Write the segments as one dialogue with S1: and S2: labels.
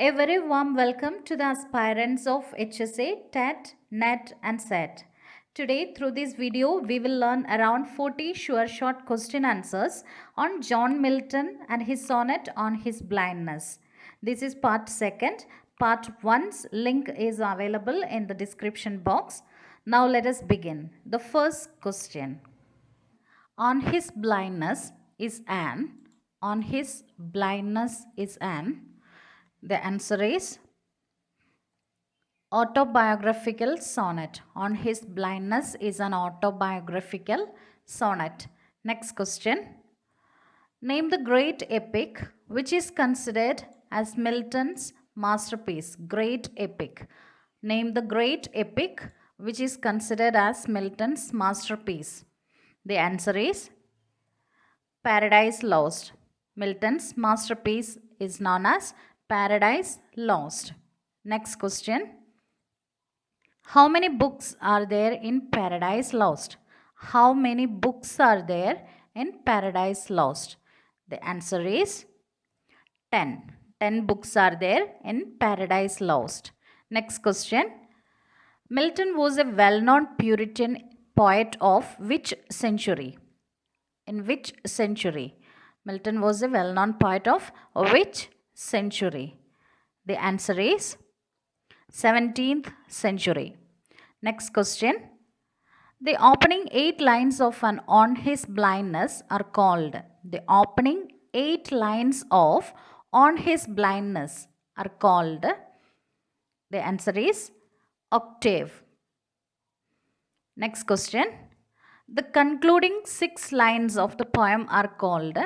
S1: A very warm welcome to the aspirants of HSA, TET, NET and SET. Today through this video we will learn around 40 sure short question answers on John Milton and his sonnet on his blindness. This is part 2nd. Part 1's link is available in the description box. Now let us begin. The first question. On his blindness is an. On his blindness is an. The answer is Autobiographical Sonnet. On his blindness is an autobiographical sonnet. Next question. Name the great epic which is considered as Milton's masterpiece. Great epic. Name the great epic which is considered as Milton's masterpiece. The answer is Paradise Lost. Milton's masterpiece is known as Paradise Lost. Next question. How many books are there in Paradise Lost? How many books are there in Paradise Lost? The answer is 10. 10 books are there in Paradise Lost. Next question. Milton was a well-known Puritan poet of which century? In which century? Milton was a well-known poet of which century? The answer is 17th century. Next question. The opening 8 lines of an On His Blindness are called. The opening 8 lines of On His Blindness are called. The answer is Octave. Next question. The concluding 6 lines of the poem are called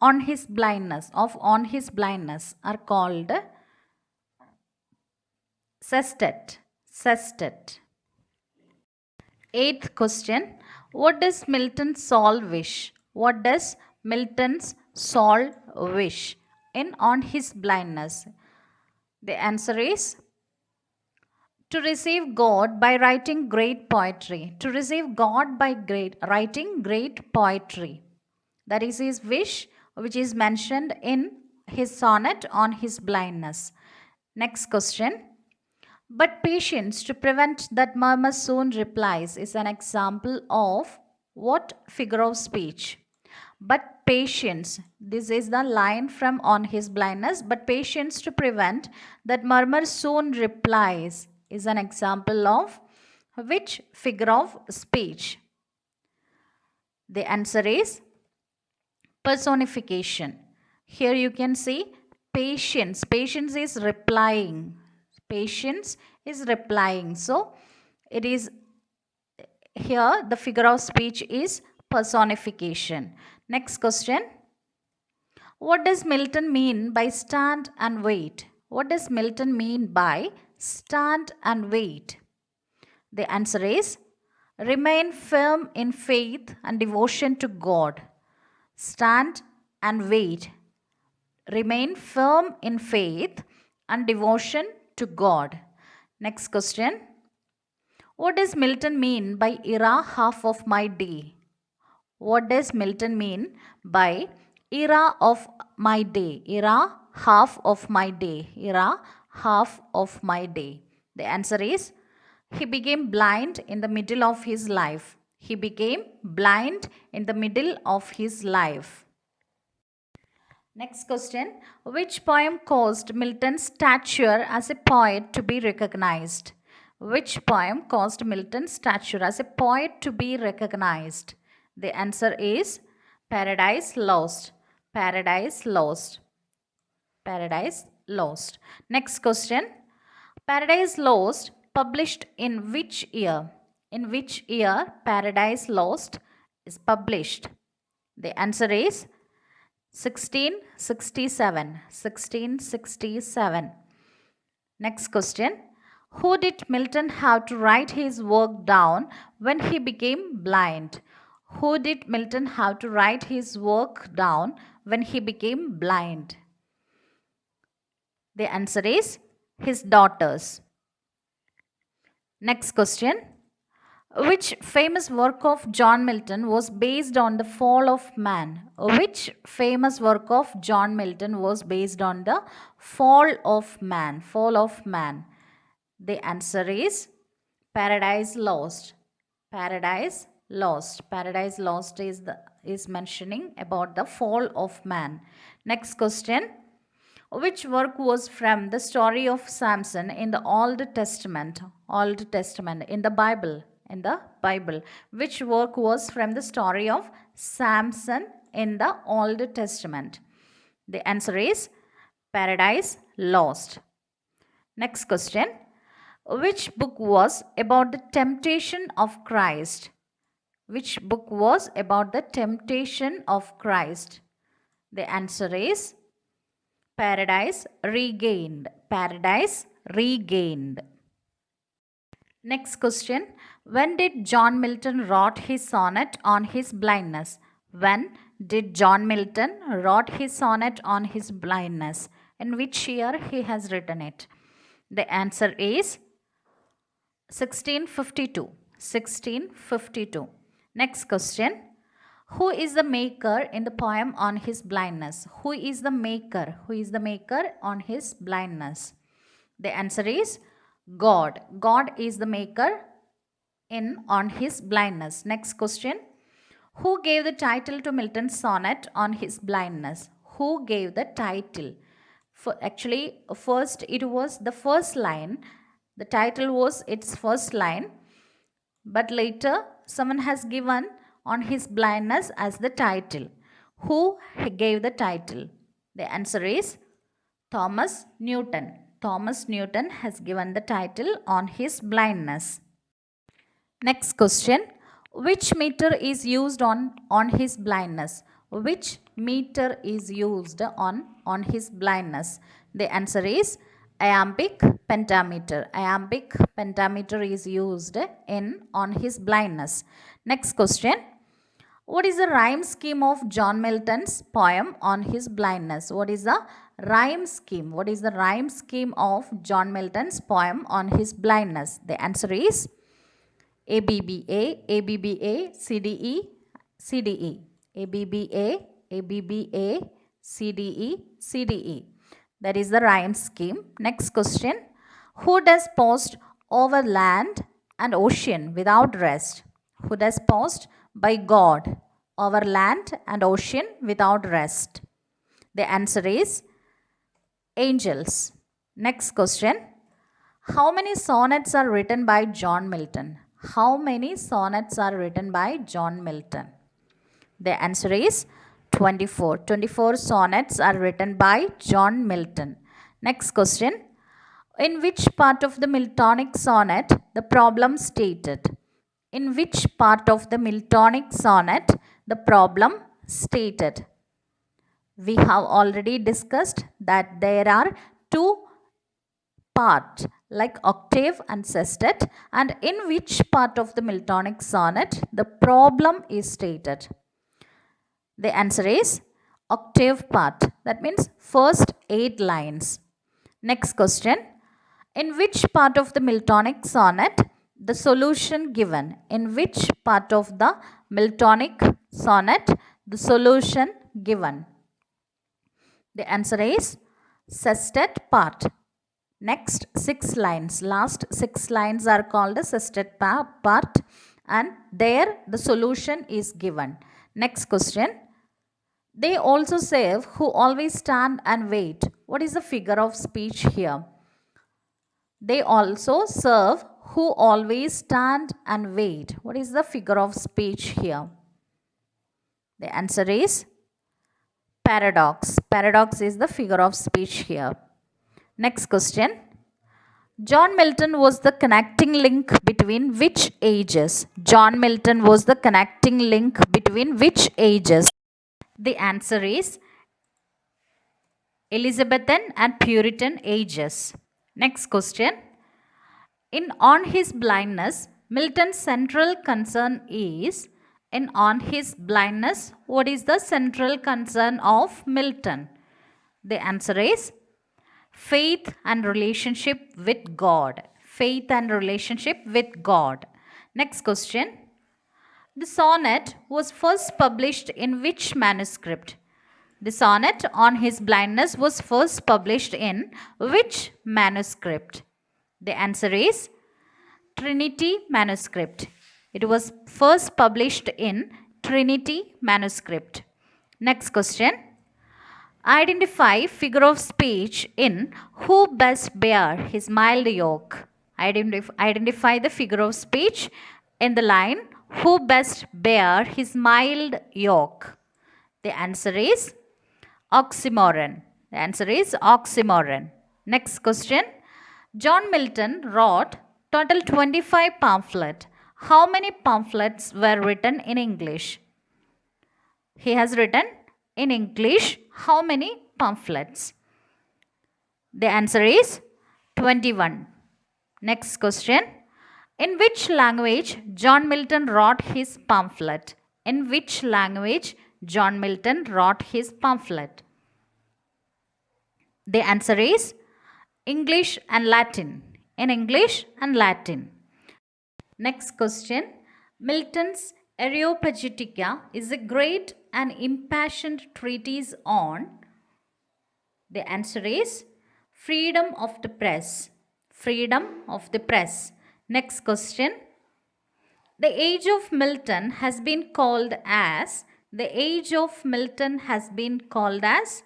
S1: On His Blindness are called sestet. Sestet. 8th question. What does Milton's soul wish? What does Milton's soul wish in On His Blindness? The answer is to receive God by writing great poetry. To receive God by writing great poetry. That is his wish, which is mentioned in his sonnet on his blindness. Next question. But patience to prevent that murmur soon replies is an example of what figure of speech? But patience, this is the line from On His Blindness. But patience to prevent that murmur soon replies is an example of which figure of speech? The answer is personification. Here you can see patience. Patience is replying. Patience is replying. So it is here the figure of speech is personification. Next question. What does Milton mean by stand and wait? What does Milton mean by stand and wait? The answer is remain firm in faith and devotion to God. Stand and wait. Remain firm in faith and devotion to God. Next question. What does Milton mean by era half of my day? What does Milton mean by era of my day? Era half of my day. Era half of my day. The answer is he became blind in the middle of his life. He became blind in the middle of his life. Next question. Which poem caused Milton's stature as a poet to be recognized? Which poem caused Milton's stature as a poet to be recognized? The answer is Paradise Lost. Paradise Lost. Paradise Lost. Next question. Paradise Lost published in which year? In which year Paradise Lost is published? The answer is 1667. 1667. Next question. Who did Milton have to write his work down when he became blind? Who did Milton have to write his work down when he became blind? The answer is his daughters. Next question. Which famous work of John Milton was based on the fall of man? Which famous work of John Milton was based on the fall of man? Fall of man. The answer is Paradise Lost. Paradise Lost. Paradise Lost is mentioning about the fall of man. Next question. Which work was from the story of Samson in the Old Testament? Old Testament in the Bible. In the Bible. Which work was from the story of Samson in the Old Testament? The answer is Paradise Lost. Next question. Which book was about the temptation of Christ? Which book was about the temptation of Christ? The answer is Paradise Regained. Paradise Regained. Next question. When did John Milton wrote his sonnet on his blindness? When did John Milton wrote his sonnet on his blindness? In which year he has written it? The answer is 1652. 1652. Next question. Who is the maker in the poem on his blindness? Who is the maker? Who is the maker on his blindness? The answer is God. God is the maker on his blindness. Next question. Who gave the title to Milton's sonnet on his blindness? Who gave the title? First it was the first line. The title was its first line. But later someone has given on his blindness as the title. Who gave the title? The answer is Thomas Newton. Thomas Newton has given the title on his blindness. Next question. Which meter is used on his blindness? Which meter is used on his blindness? The answer is iambic pentameter. Iambic pentameter is used on his blindness. Next question. What is the rhyme scheme of John Milton's poem on his blindness? What is the rhyme scheme? What is the rhyme scheme of John Milton's poem on his blindness? The answer is ABBA, ABBA, CDE, CDE. ABBA, ABBA, CDE, CDE. That is the rhyme scheme. Next question. Who does post over land and ocean without rest? Who does post by God over land and ocean without rest? The answer is angels. Next question. How many sonnets are written by John Milton? How many sonnets are written by John Milton? The answer is 24. 24 sonnets are written by John Milton. Next question. In which part of the Miltonic sonnet the problem stated? In which part of the Miltonic sonnet the problem stated? We have already discussed that there are two parts like octave and sestet, and in which part of the Miltonic sonnet the problem is stated? The answer is octave part. That means first 8 lines. Next question. In which part of the Miltonic sonnet the solution given? In which part of the Miltonic sonnet the solution given? The answer is sestet part. Next 6 lines. Last 6 lines are called the sestet part, and there the solution is given. Next question. They also serve who always stand and wait. What is the figure of speech here? They also serve who always stand and wait. What is the figure of speech here? The answer is paradox. Paradox is the figure of speech here. Next question. John Milton was the connecting link between which ages? John Milton was the connecting link between which ages? The answer is Elizabethan and Puritan ages. Next question. On his blindness, Milton's central concern is, on his blindness, what is the central concern of Milton? The answer is faith and relationship with God. Faith and relationship with God. Next question. The sonnet was first published in which manuscript? The sonnet on his blindness was first published in which manuscript? The answer is Trinity manuscript. It was first published in Trinity manuscript. Next question. Identify figure of speech in who best bear his mild yoke. Identify the figure of speech in the line who best bear his mild yoke. The answer is oxymoron. The answer is oxymoron. Next question. John Milton wrote total 25 pamphlets. How many pamphlets were written in English? He has written in English how many pamphlets? The answer is 21. Next question. In which language John Milton wrote his pamphlet? In which language John Milton wrote his pamphlet? The answer is English and Latin. In English and Latin. Next question. Milton's Areopagitica is a great and impassioned treatise on. The answer is freedom of the press. Freedom of the press. Next question. The age of Milton has been called as. The age of Milton has been called as.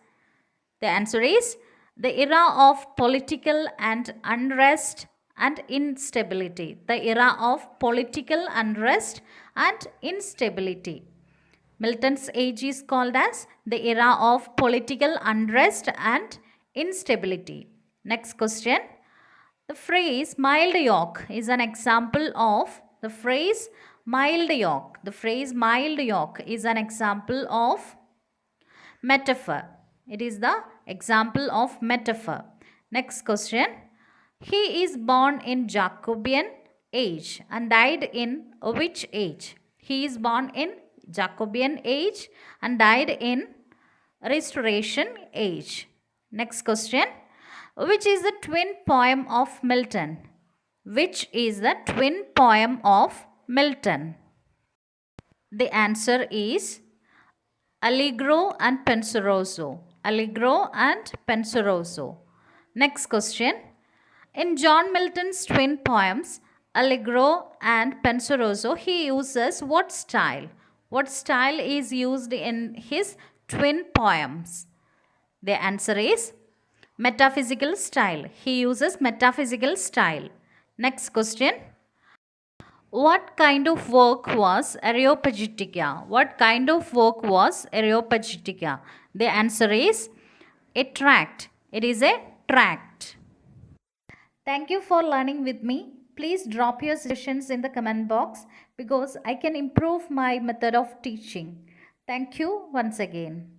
S1: The answer is the era of political and unrest and instability. The era of political unrest and instability. Milton's age is called as the era of political unrest and instability. Next question. The phrase mild yoke is an example of the phrase mild yoke. The phrase mild yoke is an example of metaphor. It is the example of metaphor. Next question. He is born in Jacobean age and died in which age? He is born in Jacobean age and died in Restoration age. Next question. Which is the twin poem of Milton? Which is the twin poem of Milton? The answer is Allegro and Pensoroso. Allegro and Pensoroso. Next question. In John Milton's twin poems, Allegro and Pensoroso, he uses what style? What style is used in his twin poems? The answer is metaphysical style. He uses metaphysical style. Next question. What kind of work was Areopagitica? What kind of work was Areopagitica? The answer is a tract. It is a tract. Thank you for learning with me. Please drop your suggestions in the comment box because I can improve my method of teaching. Thank you once again.